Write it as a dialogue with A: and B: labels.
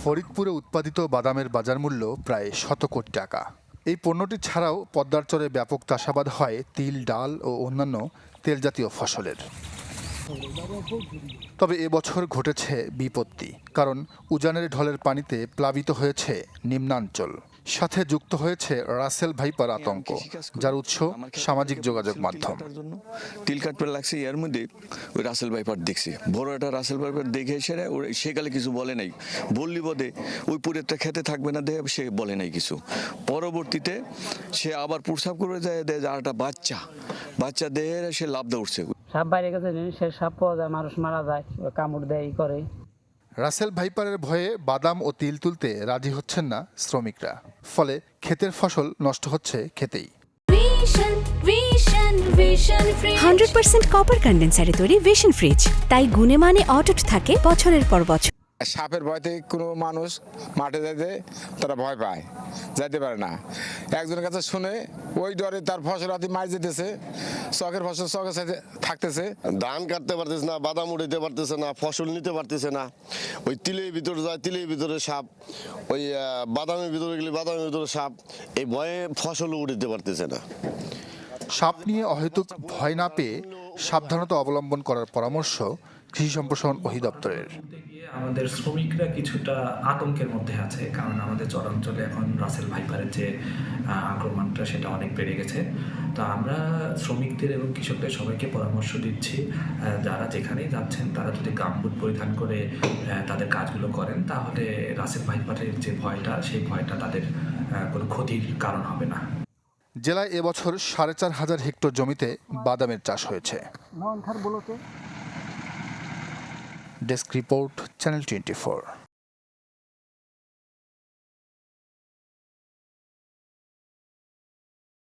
A: ফরিদপুরে উৎপাদিত বাদামের বাজার মূল্য প্রায় ১০০ কোটি টাকা। এই পণ্যটি ছাড়াও পদ্মার চরে ব্যাপক চাষাবাদ হয় তিল, ডাল ও অন্যান্য তেলজাতীয় ফসলের। তবে এবছর ঘটেছে বিপত্তি, কারণ উজানের ঢলের পানিতে প্লাবিত হয়েছে নিম্নাঞ্চল। সাথে যুক্ত হয়েছে রাসেল ভাইপার আতঙ্ক, যার উৎস সামাজিক যোগাযোগ মাধ্যম।
B: তিল কাটতে লাগছে, এর মধ্যে ওই রাসেল ভাইপার দেখছি, বড় একটা রাসেল ভাইপার দেখে সেকালে কিছু বলে নাই, বললি বোধে ওই পুরেরটা খেতে থাকবে না, দেখে সে বলে নাই কিছু। পরবর্তীতে সে আবার প্রস্রাব করে যায়, দেয় আর একটা বাচ্চা দেহে সে লাভ দিয়ে উঠছে।
C: সাপ বাইরে গেছে, সে সাপ পাওয়া যায়, মানুষ মারা যায়, কামড় দেয়, ই করে।
A: রাসেল ভাইপারের ভয়ে বাদাম ও তিল তুলতে রাজি হচ্ছেন না শ্রমিকরা, ফলে ক্ষেতের ফসল নষ্ট হচ্ছে খেতেই।
D: 100% কপার কন্ডেন্সারে তৈরি ভিশন ফ্রিজ, তাই গুণে মানে অটুট থাকে বছরের পর বছর।
E: সাপের ভয়তে কোনো মানুষ মাঠে যাইতে তারা ভয় পায়, যাইতে পারে না। একজনের কাছে শুনে ওই ডরে তার ফসল হাতি মার যেতেছে, চকের ফসল চকের সাথে থাকতেছে।
F: ধান কাটতে পারতেছে না, বাদাম উঠাইতে পারতেছে না, ফসল নিতে পারতেছে না। ওই তিলের ভিতরে যায়, তিলের ভিতরে সাপ, ওই বাদামের ভিতরে গেলে বাদামের ভিতরে সাপ, এই ভয়ে ফসলও উঠাইতে পারতেছে না।
A: সাপ নিয়ে অহেতুক ভয় না পেয়ে সাবধানতা অবলম্বন করার পরামর্শ কৃষি সম্প্রসারণ অধিদপ্তরের।
G: আমাদের শ্রমিকরা কিছুটা আতঙ্কের মধ্যে আছে, কারণ আমাদের চরাঞ্চলে এখন রাসেল ভাইপারের যে আক্রমণটা সেটা অনেক বেড়ে গেছে। তো আমরা শ্রমিকদের এবং কৃষকদের সবাইকে পরামর্শ দিচ্ছি, যারা যেখানেই যাচ্ছেন তারা যদি গামবুট পরিধান করে তাদের কাজগুলো করেন, তাহলে রাসেল ভাইপারের যে ভয়টা, সেই ভয়টা তাদের কোনো ক্ষতির কারণ হবে না।
A: জেলায় এবছর ৪,৫০০ হেক্টর জমিতে বাদামের চাষ হয়েছে। Desk report, channel 24।